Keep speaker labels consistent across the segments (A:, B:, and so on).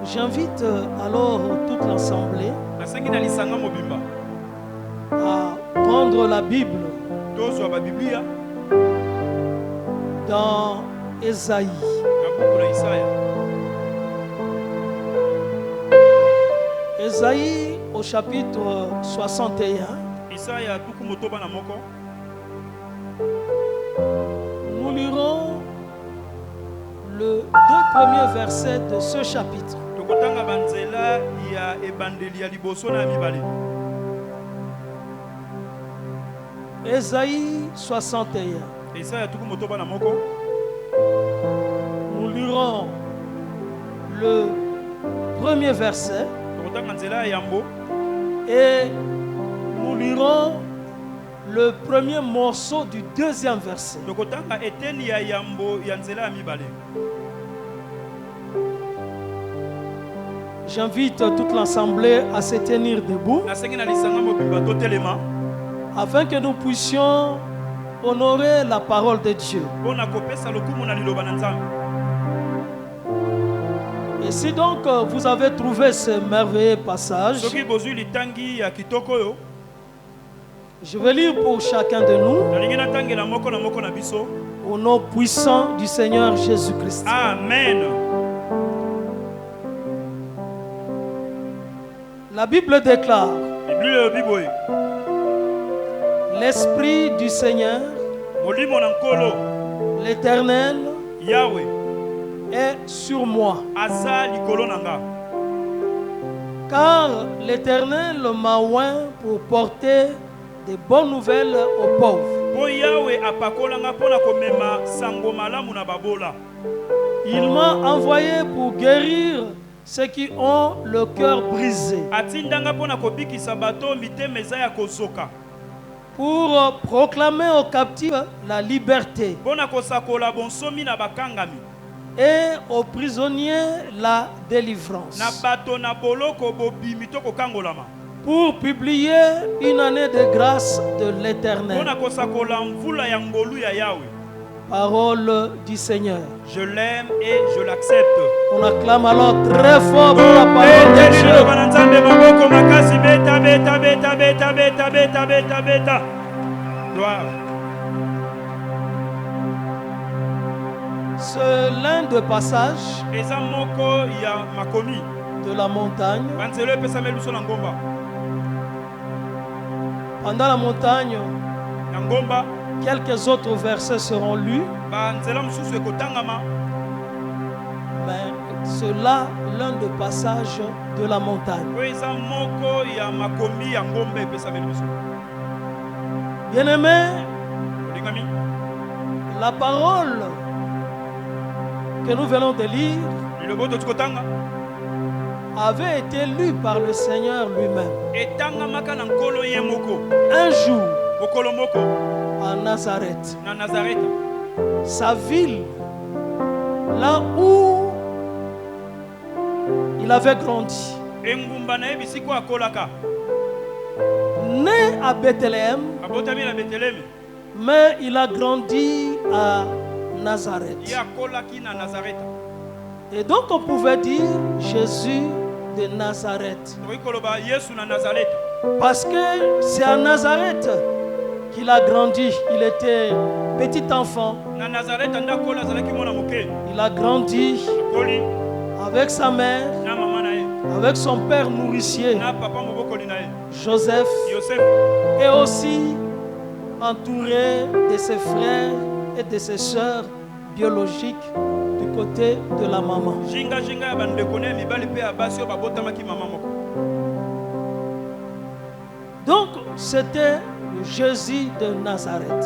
A: J'invite alors toute l'assemblée à prendre la Bible dans Ésaïe. Ésaïe au chapitre 61. Nous lirons les 2 premiers versets de ce chapitre. Ésaïe 61. Nous lirons le premier verset et nous lirons le premier morceau du deuxième verset. J'invite toute l'assemblée à se tenir debout afin que nous puissions honorer la parole de Dieu. Et si donc vous avez trouvé ce merveilleux passage, je vais lire pour chacun de nous au nom puissant du Seigneur Jésus-Christ.
B: Amen.
A: La Bible déclare: l'Esprit du Seigneur, l'Éternel, est sur moi. Car l'Éternel m'a oint pour porter des bonnes nouvelles aux pauvres. Il m'a envoyé pour guérir ceux qui ont le cœur brisé, pour proclamer aux captifs la liberté et aux prisonniers la délivrance, pour publier une année de grâce de l'Éternel. Parole du Seigneur.
B: Je l'aime et je l'accepte.
A: On acclame alors très fort pour la parole de Dieu.
B: Gloire.
A: C'est l'un des passages de la montagne. Pendant la montagne, quelques autres versets seront lus. Mais c'est là l'un des passages de la montagne. Bien-aimés, la parole que nous venons de lire avait été lue par le Seigneur lui-même. Un jour, à Nazareth, sa ville, là où il avait grandi. Né à Bethléem, mais il a grandi à Nazareth. Et donc on pouvait dire Jésus de Nazareth, parce que c'est à Nazareth qu'il a grandi. Il était petit enfant. Il a grandi avec sa mère, avec son père nourricier, Joseph, et aussi entouré de ses frères et de ses sœurs biologiques du côté de la maman. Donc c'était Jésus de Nazareth.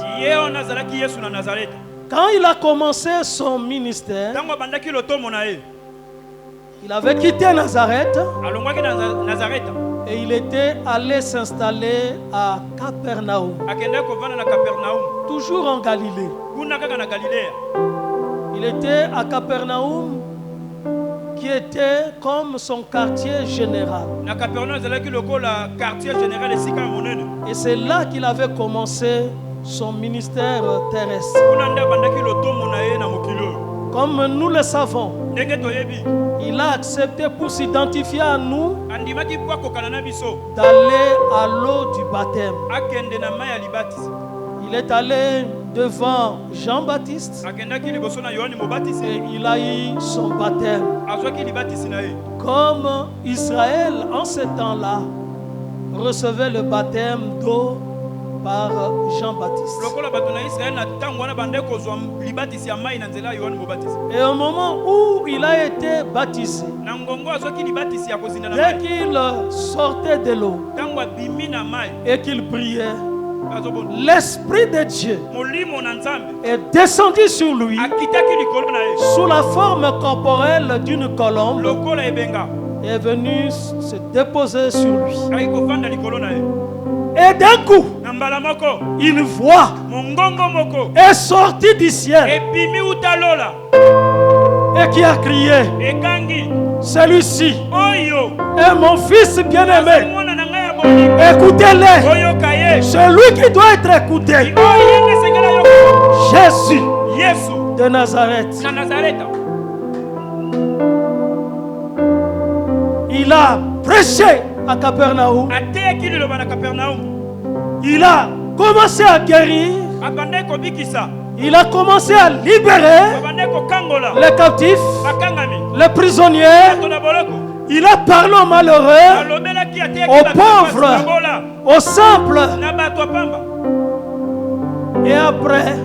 A: Quand il a commencé son ministère, il avait quitté Nazareth et il était allé s'installer à Capernaum, toujours en Galilée. Il était à Capernaum, qui était comme son quartier général. Et c'est là qu'il avait commencé son ministère terrestre. Comme nous le savons, il a accepté pour s'identifier à nous d'aller à l'eau du baptême. Il est allé devant Jean-Baptiste et il a eu son baptême. Comme Israël en ce temps-là recevait le baptême d'eau par Jean-Baptiste. Et au moment où il a été baptisé, dès qu'il sortait de l'eau et qu'il priait, l'Esprit de Dieu est descendu sur lui sous la forme corporelle d'une colombe et est venu se déposer sur lui. Et d'un coup, une voix est sortie du ciel et qui a crié: celui-ci est mon fils bien-aimé. Écoutez-le. Celui qui doit être écouté. Jésus de Nazareth. Il a prêché à Capernaum. Il a commencé à guérir. Il a commencé à libérer les captifs, les prisonniers. Il a parlé aux malheureux, aux pauvres, aux simples. Et après,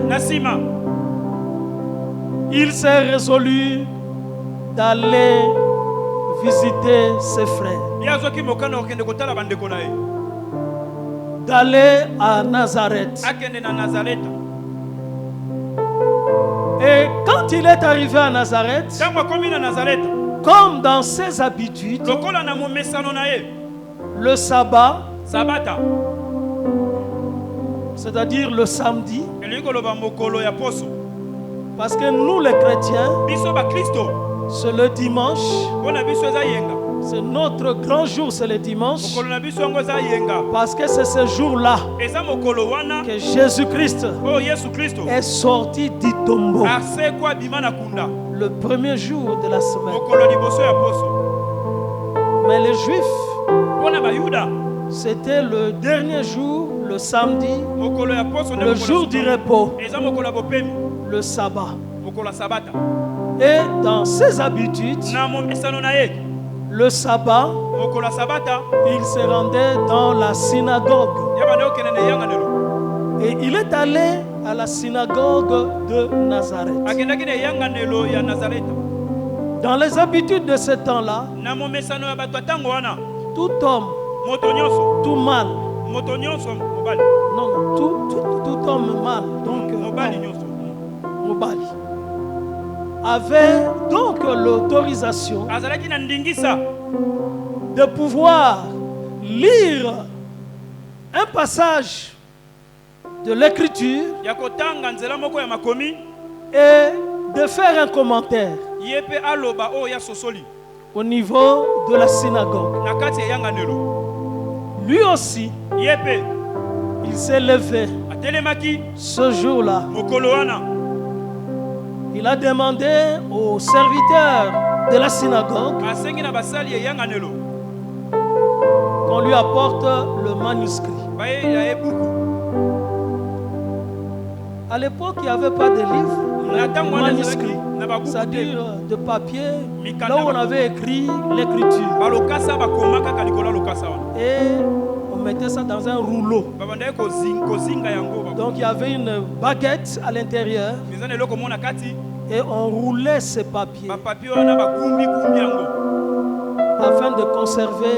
A: il s'est résolu d'aller visiter ses frères, d'aller à Nazareth. Et quand il est arrivé à Nazareth, comme dans ses habitudes, le sabbat, c'est-à-dire le samedi, parce que nous les chrétiens, c'est le dimanche, c'est notre grand jour, c'est le dimanche, parce que c'est ce jour-là que Jésus-Christ est sorti du tombeau, le premier jour de la semaine. Mais les Juifs, c'était le dernier jour, le samedi, le jour du repos, le sabbat. Et dans ses habitudes, le sabbat, il se rendait dans la synagogue. Et il est allé à la synagogue de Nazareth. Dans les habitudes de ce temps-là, tout homme, tout mâle, non, tout homme mâle, donc avait donc l'autorisation de pouvoir lire un passage de l'écriture et de faire un commentaire au niveau de la synagogue. Lui aussi, il s'est levé ce jour-là. Il a demandé aux serviteurs de la synagogue qu'on lui apporte le manuscrit. À l'époque, il n'y avait pas de livre, manuscrit, c'est-à-dire de papier, là où on avait écrit l'écriture. Et on mettait ça dans un rouleau. Donc il y avait une baguette à l'intérieur et on roulait ces papiers afin de conserver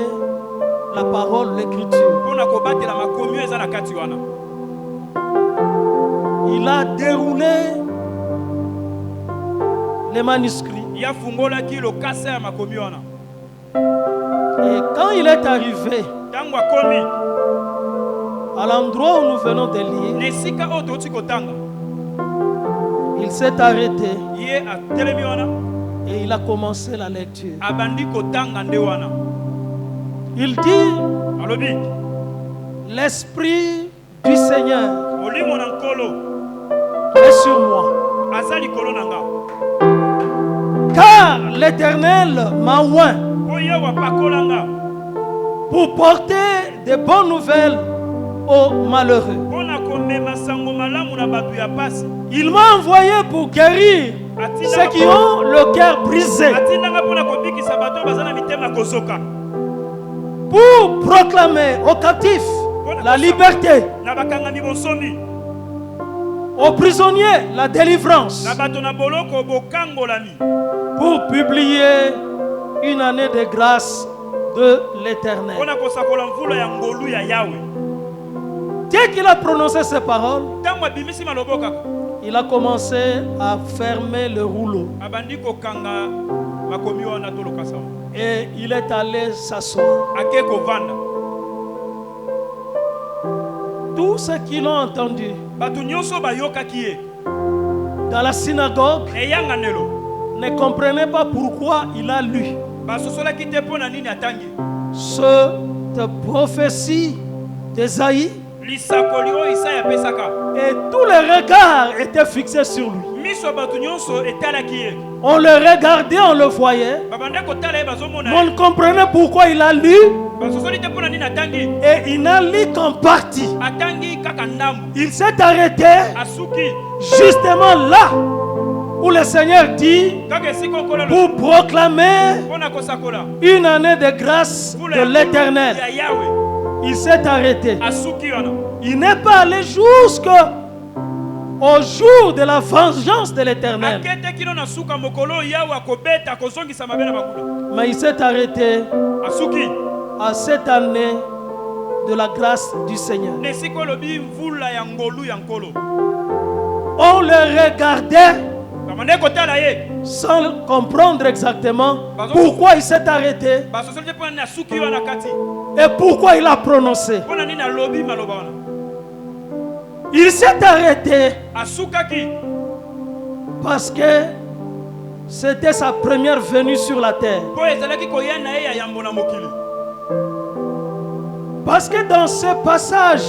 A: la parole, l'écriture. Il a déroulé les manuscrits. Et quand il est arrivé à l'endroit où nous venons de lire, il s'est arrêté et il a commencé la lecture. Il dit: l'Esprit du Seigneur est sur moi, Car l'Éternel m'a oint pour porter des bonnes nouvelles aux malheureux. Il m'a envoyé pour guérir ceux qui ont le cœur brisé, pour proclamer aux captifs la liberté, aux prisonniers la délivrance, pour publier une année de grâce de l'Éternel. Dès qu'il a prononcé ces paroles, il a commencé à fermer le rouleau. Et il est allé s'asseoir. Tous ceux qui l'ont entendu dans la synagogue ne comprenaient pas pourquoi il a lu cette prophétie d'Ésaïe. Et tous les regards étaient fixés sur lui. On le regardait, on le voyait. Mais on comprenait pourquoi il a lu. Et il n'a lu qu'en partie. Il s'est arrêté justement là où le Seigneur dit pour proclamer une année de grâce de l'Éternel. Il s'est arrêté. Il n'est pas allé jusqu'au jour de la vengeance de l'Éternel. Mais il s'est arrêté à cette année de la grâce du Seigneur. On le regardait sans comprendre exactement pourquoi il s'est arrêté et pourquoi il a prononcé. Il s'est arrêté parce que c'était sa première venue sur la terre. Parce que dans ce passage,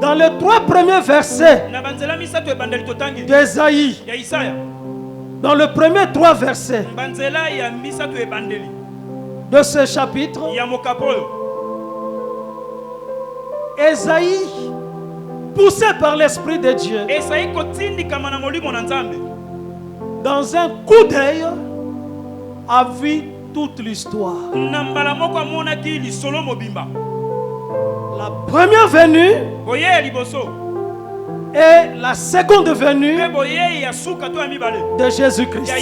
A: dans les 3 premiers versets d'Ésaïe, dans le premier 3 versets de ce chapitre, Ésaïe, poussé par l'Esprit de Dieu, dans un coup d'œil, a vu toute l'histoire. La première venue et la seconde venue de Jésus-Christ.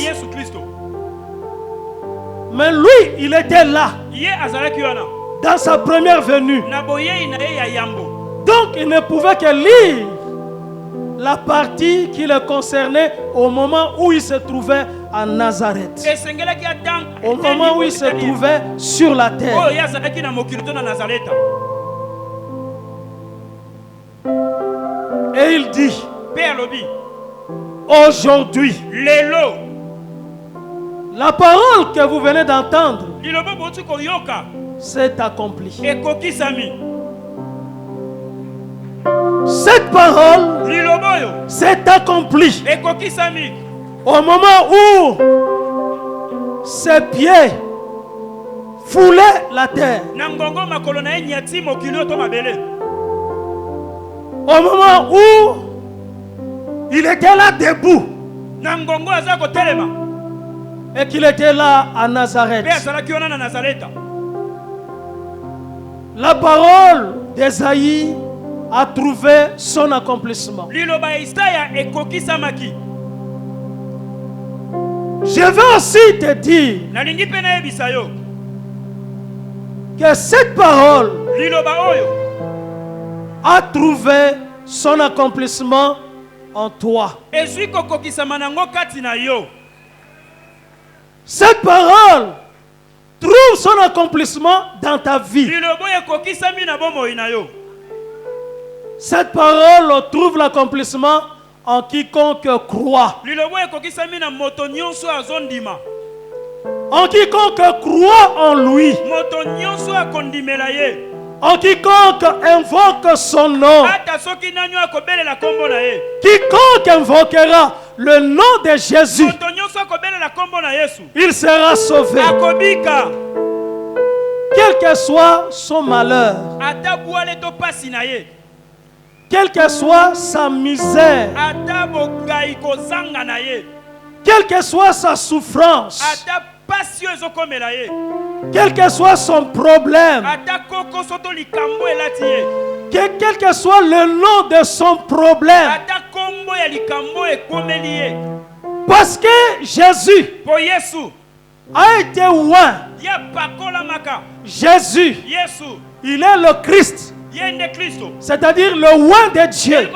A: Mais lui, il était là dans sa première venue. Donc il ne pouvait que lire la partie qui le concernait au moment où il se trouvait à Nazareth, au moment où il se trouvait sur la terre. Et il dit, aujourd'hui, la parole que vous venez d'entendre s'est accomplie. Cette parole s'est accomplie au moment où ses pieds foulaient la terre. Au moment où il était là debout et qu'il était là à Nazareth. La parole d'Ésaïe a trouvé son accomplissement. Je veux aussi te dire que cette parole a trouvé son accomplissement en toi. Cette parole trouve son accomplissement dans ta vie. Cette parole trouve l'accomplissement en quiconque croit. En quiconque croit en lui. En quiconque invoque son nom. Quiconque invoquera le nom de Jésus il sera sauvé. Quel que soit son malheur, quelle que soit sa misère, quelle que soit sa souffrance, quel que soit son problème, quel que soit le nom de son problème, parce que Jésus a été oint. Jésus, il est le Christ, c'est-à-dire le oint de Dieu,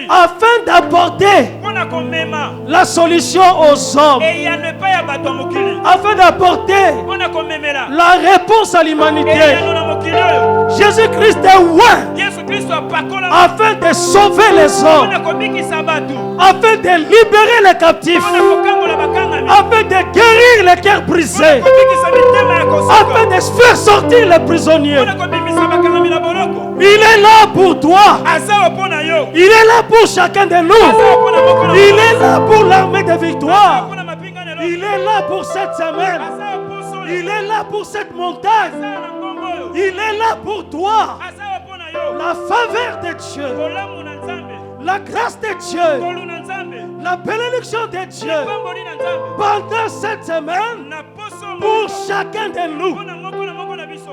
A: afin d'apporter la solution aux hommes, afin d'apporter la réponse à l'humanité. Jésus-Christ est oint afin de sauver les hommes, afin de libérer les captifs, afin de guérir les cœurs brisés, afin de faire sortir les prisonniers. Il est là pour toi. Il est là pour chacun de nous. Il est là pour l'armée de victoire. Il est là pour cette semaine. Il est là pour cette montagne. Il est là pour toi. La faveur de Dieu, la grâce de Dieu, la bénédiction de Dieu pendant cette semaine pour chacun de nous.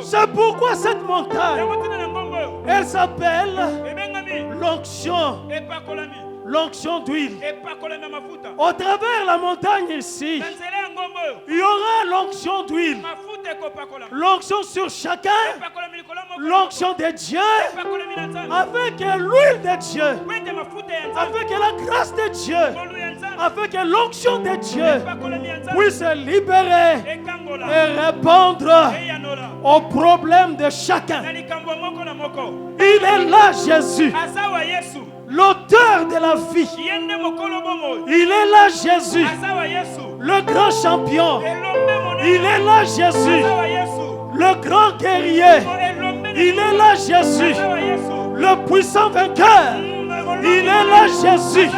A: C'est pourquoi cette montagne, elle s'appelle l'onction. L'onction d'huile. Au travers la montagne ici, il y aura l'onction d'huile. L'onction sur chacun. L'onction de Dieu. Avec l'huile de Dieu. Avec la grâce de Dieu. Avec l'onction de Dieu. Puisse libérer et répondre aux problèmes de chacun. Il est là, Jésus, l'auteur de la vie. Il est là, Jésus, le grand champion. Il est là, Jésus, le grand guerrier. Il est là, Jésus, le puissant vainqueur. Il est là, Jésus,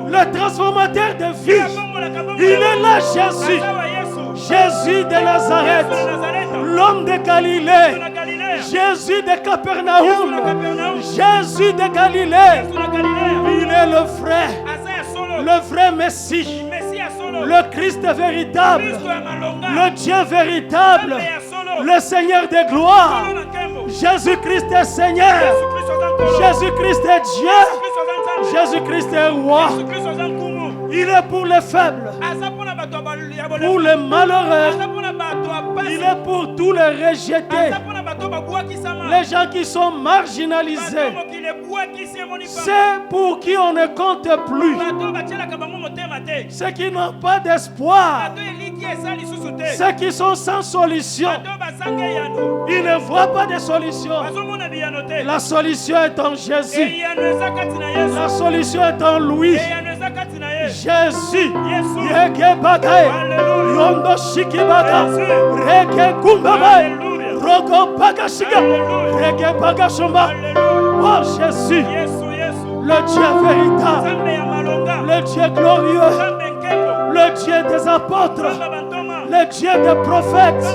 A: le transformateur de vie. Il est là, Jésus, Jésus de Nazareth, l'homme de Galilée, Jésus de Capernaum, Jésus de Galilée. Il est le vrai Messie, le Christ véritable, le Dieu véritable, le Seigneur de gloire. Jésus-Christ est Seigneur, Jésus-Christ est Dieu, Jésus-Christ est roi. Il est pour les faibles, pour les malheureux. Il est pour tous les rejetés, les gens qui sont marginalisés. C'est pour qui on ne compte plus, ceux qui n'ont pas d'espoir, ceux qui sont sans solution. Ils ne voient pas de solution. La solution est en Jésus. La solution est en lui. Jésus, Yeke Bagaye, Yondo Shikibaka, Reke Kumbabaye, Roko Bagashika, Reke Bagashomba. Oh Jésus, le Dieu véritable, le Dieu glorieux, le Dieu des apôtres, le Dieu des prophètes,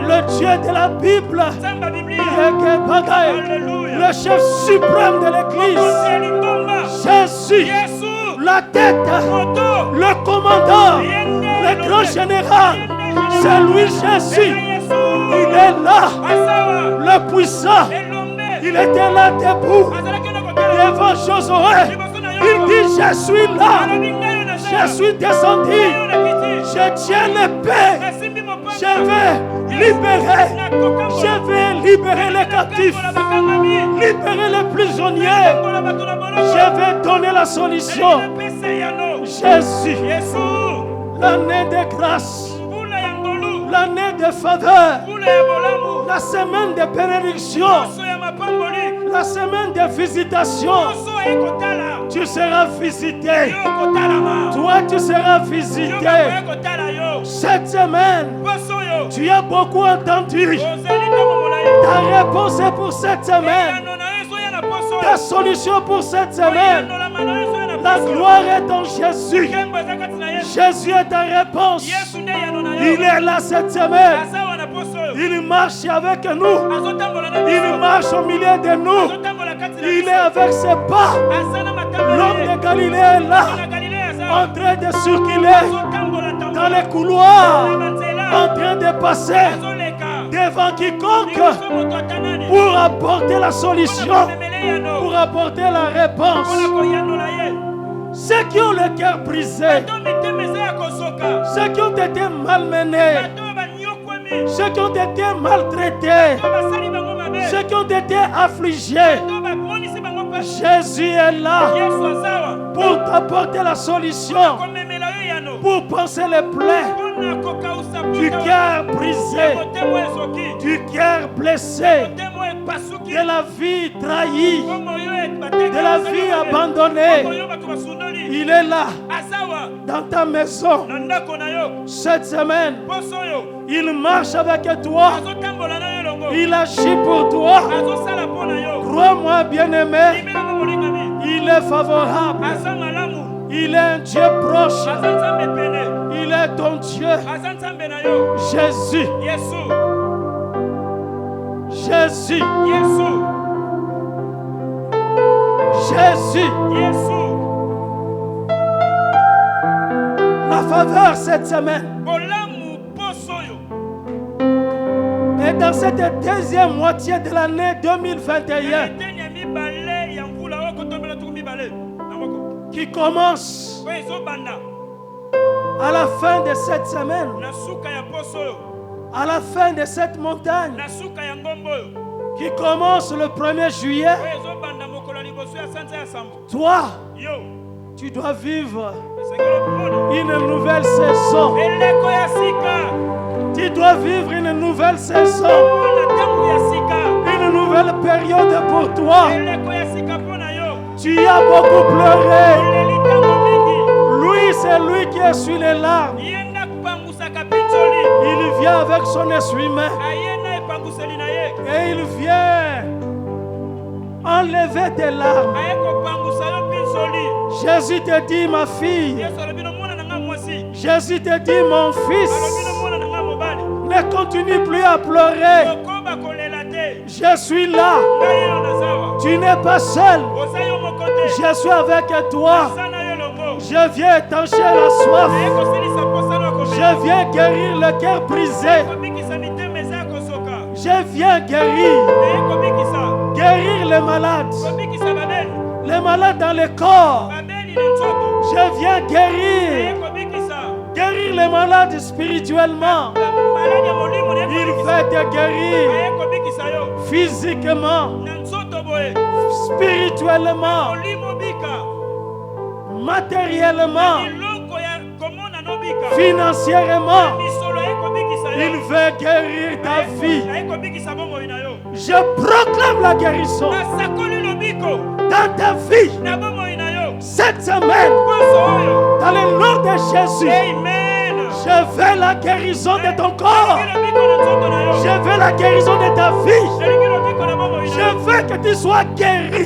A: le Dieu de la Bible, Yeke Bagaye, le chef suprême de l'Église. Jésus, la tête, le commandant, le grand général, c'est lui Jésus. Il est là, le puissant. Il était là debout devant Josué. Il dit, je suis là, je suis descendu, je tiens l'épée, je vais libérer les captifs, libérer les prisonniers. Je vais donner la solution. Jésus, l'année de grâce, l'année de faveur, la semaine de bénédiction, la semaine de visitation. Tu seras visité. Toi, tu seras visité. Cette semaine, tu as beaucoup entendu. Ta réponse est pour cette semaine. Ta solution pour cette semaine. La gloire est en Jésus. Jésus est ta réponse. Il est là cette semaine. Il marche avec nous. Il marche au milieu de nous. Il est avec ses pas. L'homme de Galilée est là, en train de circuler dans les couloirs, en train de passer devant quiconque pour apporter la solution, pour apporter la réponse. Ceux qui ont le cœur brisé, ceux qui ont été malmenés, ceux qui ont été maltraités, ceux qui ont été affligés, Jésus est là pour t'apporter la solution, pour penser les plaies du cœur brisé, du cœur blessé, de la vie trahie, de la vie abandonnée. Il est là dans ta maison cette semaine. Il marche avec toi. Il agit pour toi. Crois-moi, bien-aimé, il est favorable. Il est un Dieu proche. Il est ton Dieu. Jésus. Jésus. Jésus. La faveur cette semaine. Et dans cette deuxième moitié de l'année 2021 qui commence à la fin de cette semaine, à la fin de cette montagne qui commence le 1er juillet, toi, tu dois vivre une nouvelle saison. Tu dois vivre une nouvelle saison, une nouvelle période pour toi. Tu as beaucoup pleuré. Lui, c'est lui qui essuie les larmes. Il vient avec son essuie-main et il vient enlever tes larmes. Jésus te dit, ma fille. Jésus te dit, mon fils. Ne continue plus à pleurer. Je suis là. Tu n'es pas seul. Je suis avec toi. Je viens étancher la soif. Je viens guérir le cœur brisé. Je viens guérir les malades. Les malades dans le corps. Je viens guérir les malades spirituellement. Il va te guérir physiquement, spirituellement, matériellement, financièrement. Il veut guérir ta vie. Je proclame la guérison dans ta vie cette semaine dans le nom de Jésus. Je veux la guérison de ton corps. Je veux la guérison de ta vie. Je veux que tu sois guéri.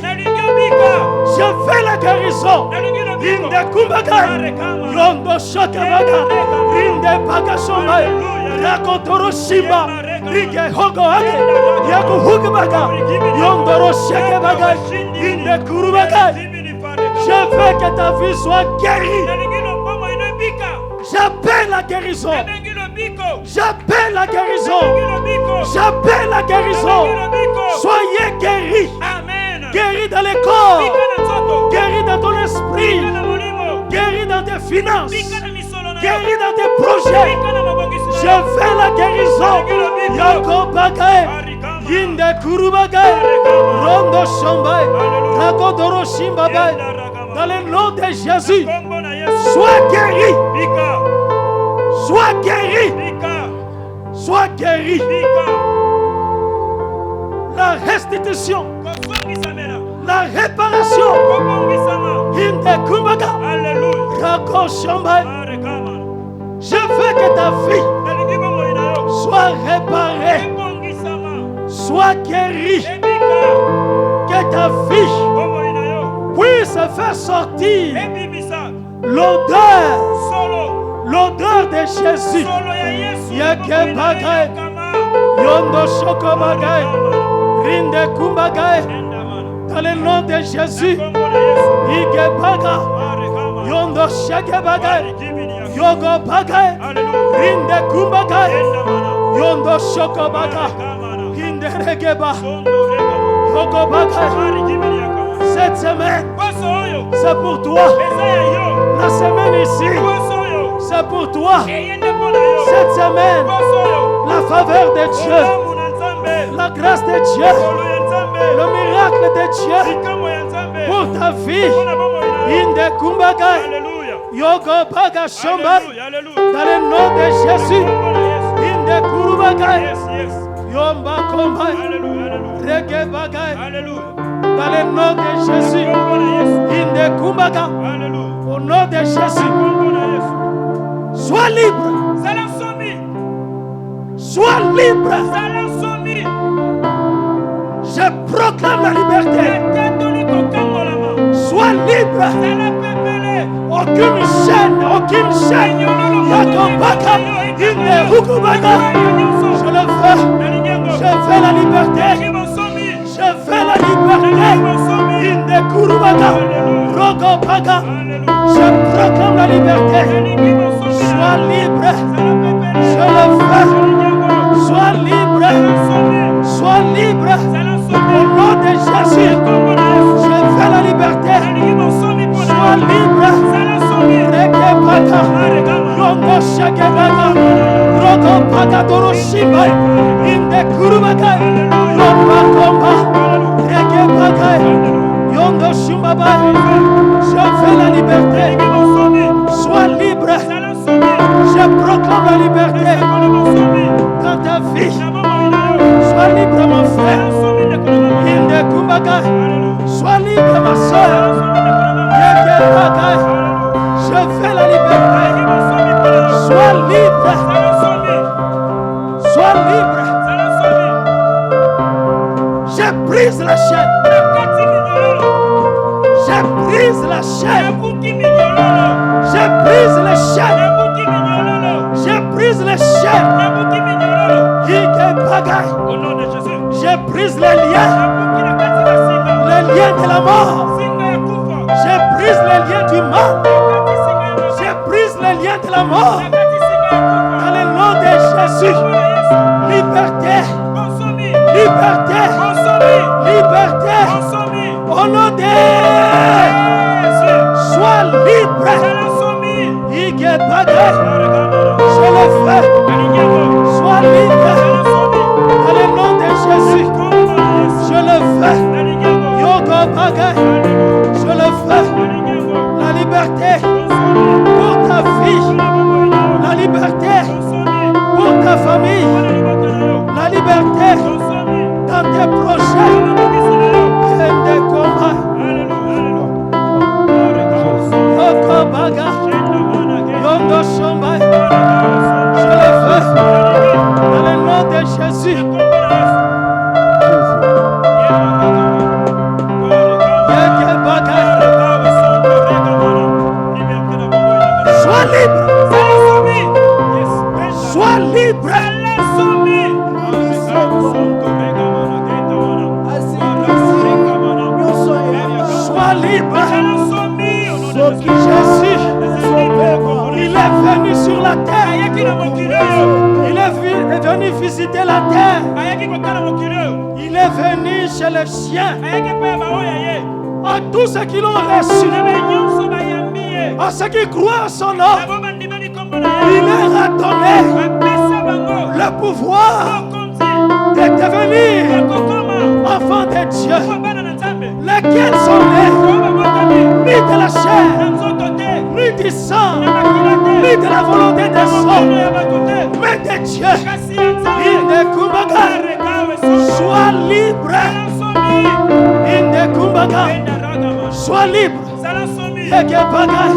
A: Je veux la guérison. Inde kumbaga, yondo shakabaga, inde bagashoma, rakotoro shimba, ike hogo ake, yaku hukubaga, yondo shakabaga, inde kurubaga. Je veux que ta vie soit guérie. J'appelle la guérison. J'appelle la guérison. J'appelle la guérison. Soyez guéris. Guéris dans les corps. Guéris dans ton esprit. Guéris dans tes finances. Guéris dans tes projets. Je fais la guérison. Yako bagaye. Yinde kuru bagaye. Rondo shombaye. Rakodoro shimbabaye. Dans le nom de Jésus. Sois guéri. Sois guéri. Sois guéri. La restitution. La réparation. Je veux que ta vie soit réparée. Sois guéri. Que ta vie puisse faire sortir L'odeur de Jésus. Yeke bagay. Yondo shoko bagay. Rinde kumbagay. Dans le nom de Jésus. Yeke bagay. Yondo sheke bagay. Yogo bagay. Rinde kumbagay. Yondo shoko bagay. Rinde regeba. Yogo bagay. Cette semaine, c'est pour toi. La semaine ici, c'est pour toi. Cette semaine, la faveur de Dieu, la grâce de Dieu, le miracle de Dieu pour ta vie. Inde kumbaga, yogo baga shomba, dans le nom de Jésus. Inde kurubaga, yomba komba, rege baga. Dans le nom de Jésus, Inde Kumbaga, au nom de Jésus, sois libre, sois libre. Je proclame la liberté. Sois libre. Aucune chaîne, Yakombaka, Inde Hukubaga. Je le fais, je fais la liberté. Je fais la liberté. Inde Kurubaga, Rogo Baga. Je proclame la liberté. Sois libre. Je le fais. Sois libre. Sois libre. Au nom de Jésus. Je fais la liberté. Sois libre. Reke Baga. Rogo Shake Baga. Rogo Baga Doroshiba. Inde Kurubaga. Rogo Baga. Yondo Shumbaba, je fais la liberté. Sois libre. Je proclame la liberté dans ta vie. Sois libre, mon frère. Inde Kumbaga. Sois libre, ma soeur. Je fais la liberté. Sois libre. Sois libre. Je brise la chaîne. Je brise la chaîne. Je brise les chaînes. Je brise les chaînes. Je brise les liens. Les liens de la mort. Je brise les liens du mal. Je brise les liens de la mort. Dans le nom de Jésus. Liberté. Liberté. Liberté. Au nom de sois libre. Je le fais. Sois libre. Dans le nom de Jésus. Je le fais. Yoga Baga. Je le fais. La liberté pour ta fille. La liberté pour ta famille. La liberté dans tes projets. Des combats. Yoga Baga. Yondo Shomba. Je le fais. Dans le nom de Jésus. Sois libre. Sois libre. Sois libre. Jésus, il est venu sur la terre. Il est venu visiter la terre. Il est venu chez les chiens. À tous ceux qui l'ont reçu, à ceux qui croient en son nom, il leur a donné le pouvoir de devenir enfants de Dieu, lesquels sont nés ni de la chair, ni du sang, ni de la volonté des hommes, mais de Dieu. Inde Kumbaga, sois libre. Inde Kumbaga, sois libre. Rege Bagay,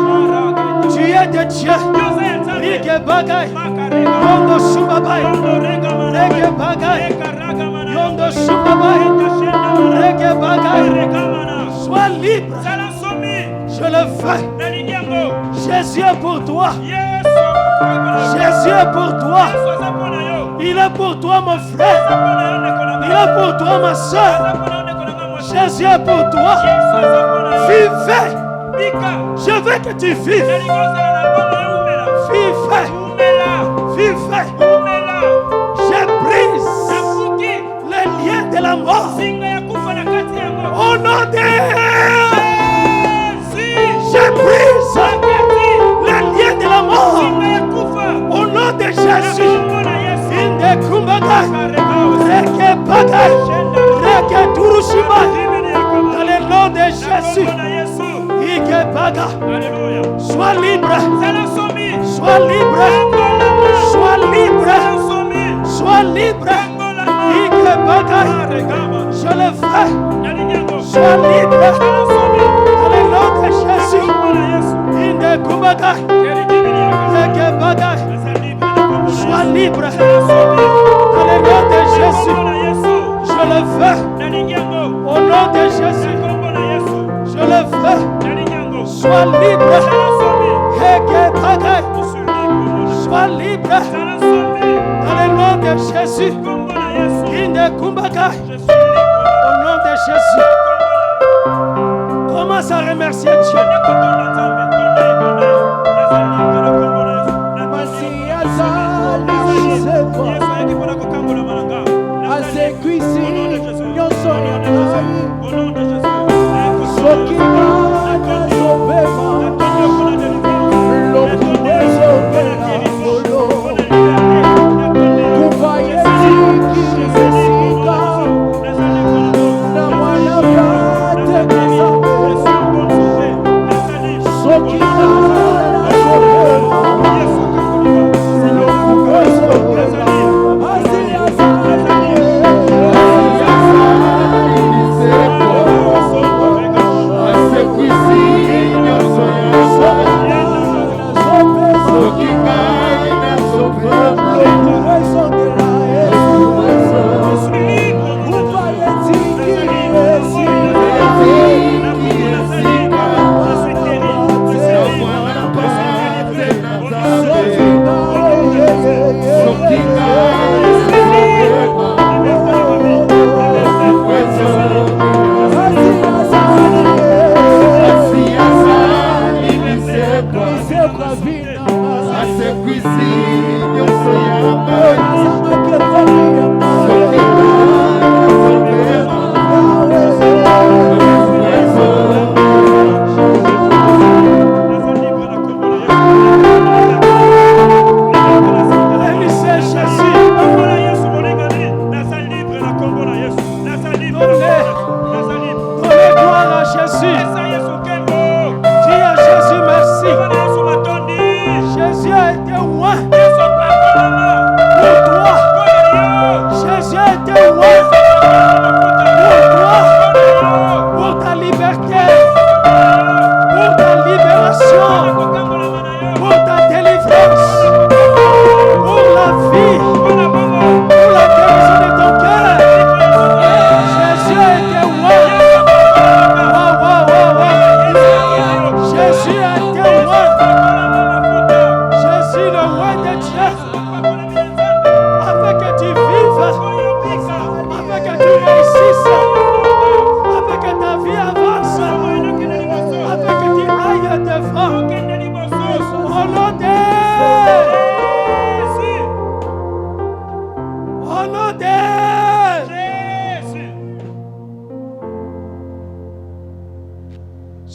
A: tu es de Dieu. Rege Bagay, Yondo Shumbabay, Rege Bagay, Yondo Shumbabay, Rege Bagay, sois libre. Je le fais. Je Jésus est pour toi. Jésus est pour toi. Il est pour toi, mon frère. Il est pour toi, ma soeur. Jésus est pour toi. Vivez. Je veux que tu vives. Vivez. Vivez. Je brise les liens de la mort. Au nom de Jésus. Je brise les liens de la mort. Au nom de Jésus. Inde kumbaga. Reke bagay. Reke turushima. Dans le nom de Jésus. Ike baga. Sois libre. Sois libre. Sois libre. Sois libre. Ike baga. Je le fais. Sois libre. Dans le nom de Jésus. Inde kumbaga. Reke baga. Sois libre. Dans le nom de Jésus. Je le fais. Au nom de Jésus. Je le fais. Sois libre. Sois libre. Dans le nom de Jésus. Inde kumbaga. Au nom de Jésus. Commence à remercier Dieu.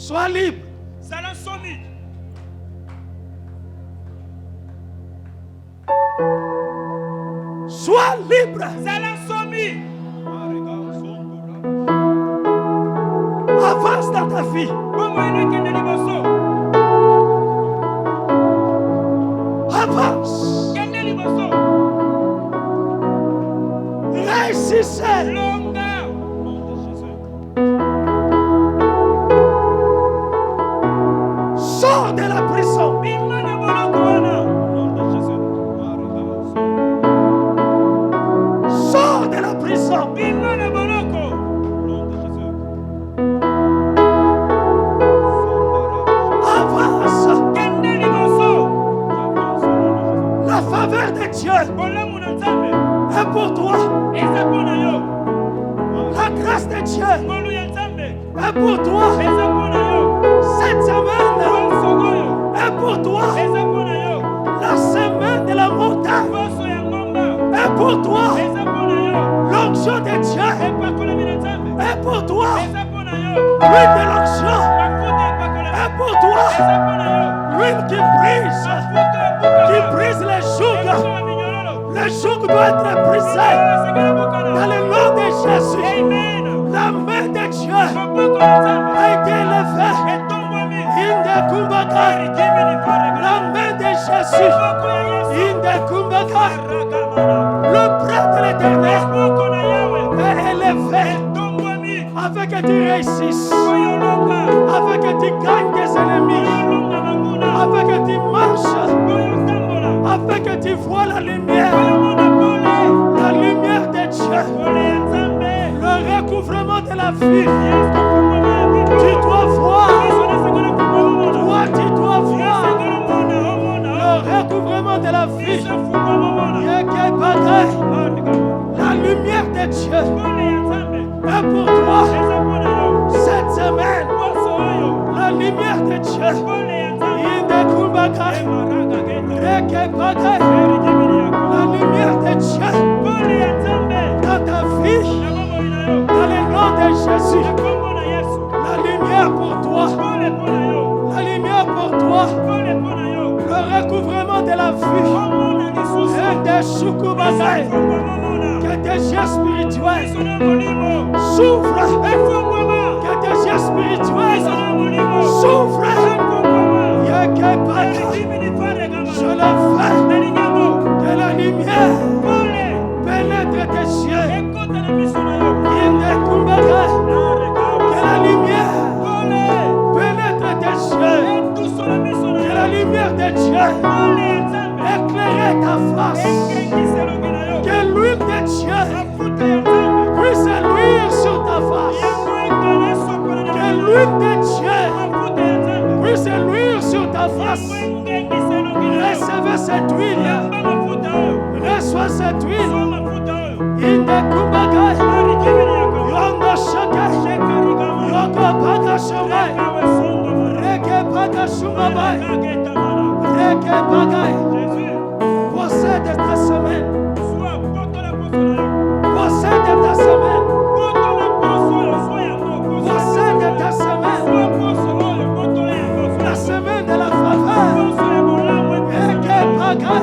A: Sois libre. Sois libre. Avance dans ta vie. Avance. Réussissez. Sors de la prison. Sors de la prison. Avance. Dieu est pour toi. La grâce de Dieu est pour toi. Cette semaine est pour toi. La semaine de la montagne est pour toi. L'onction de Dieu est pour toi. L'huile de l'onction est pour toi. L'huile qui brise les jougs. Le joug doit être brisé dans le nom de Jésus. La main de Dieu a été élevée. La main de Jésus. Le bras de l'Éternel est élevé afin que tu réussisses, afin que tu gagnes des ennemis, afin que tu marches, afin que tu vois la lumière de Dieu, le recouvrement de la vie. Tu dois voir, toi tu dois voir le recouvrement de la vie. La lumière de Dieu est pour toi cette semaine. La lumière de Dieu. La lumière de Dieu dans ta vie, dans le nom de Jésus. La lumière pour toi. La lumière pour toi. Le recouvrement de la vie. Que tes yeux spirituels s'ouvrent. Que tes yeux spirituels s'ouvrent. Je le fais. Que la lumière pénètre tes yeux. Que la lumière pénètre tes yeux. Que la lumière de Dieu éclaire ta face. Que l'huile de Dieu puisse luire sur ta face. Que l'huile de Dieu puisse luire sur ta face. Recevez cette huile. Reçois cette huile. Inde kumbaga. Yondo shaka. Yoko paga shumai. Reke paga shumai. Reke paga. Possède ta semaine. Possède ta semaine. Possède ta semaine. La semaine de la faveur. Reke paga.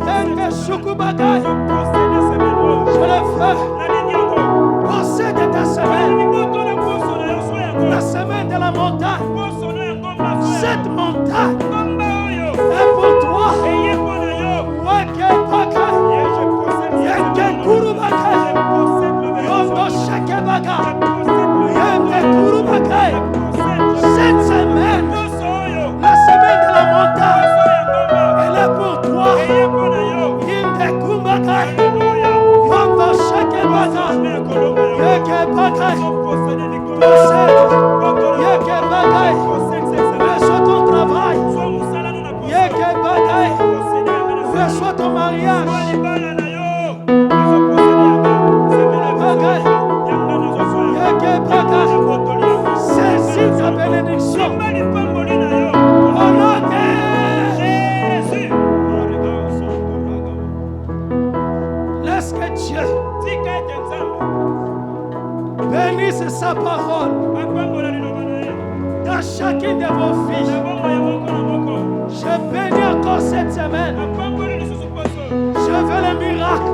A: Reke shukubaga. Je le fais. Possède ta semaine. La semaine de la montagne. Cette montagne est pour toi. Wake Baka. Yeke Kurubaka. Yondo Shakebaka. Yeke Kurubaka. Cette semaine, la semaine de la montagne, elle est pour toi. Yeke Kumbaka. Yondo Shakebaka. Yeke Baka. Yeke Baka. Reçois ton travail. Yeke Baka. Reçois ton mariage. Saisis ta bénédiction. Au nom de Jésus. Laisse que Dieu bénisse sa parole dans chacune de vos vies. Je bénis encore cette semaine. Je veux le miracle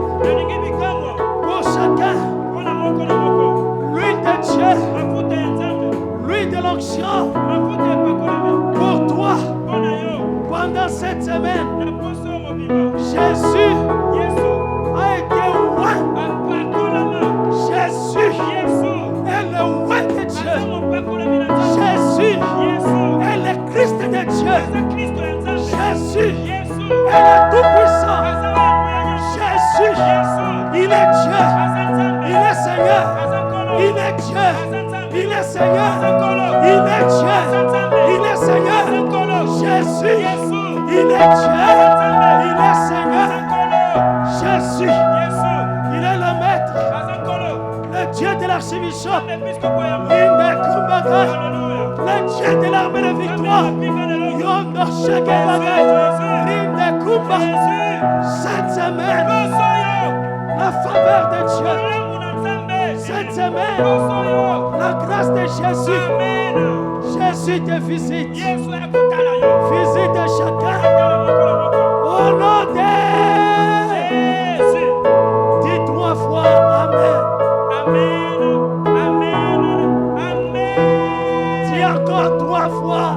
A: pour chacun. L'huile de Dieu, l'huile de l'onction pour toi pendant cette semaine. Jésus a été loin. Jésus est le roi de Dieu. Jésus est le Christ de Dieu. Jésus est le Tout-Puissant. Jésus, il est Dieu. Il est Seigneur. Il est Dieu. Il est Seigneur. Il est Dieu. Il est Seigneur. Jésus, il est Dieu. Il est Seigneur. l'archbishop. Le Dieu de l'armée de victoire. Yondo Shakebaka. Rinde Kumba. Cette semaine, la faveur de Dieu. Cette semaine, la grâce de Jésus. Jésus te visite. Visite chacun. Au nom de Jésus. Dis 3 fois Amen. Amen. Amen. Amen. Dis encore 3 fois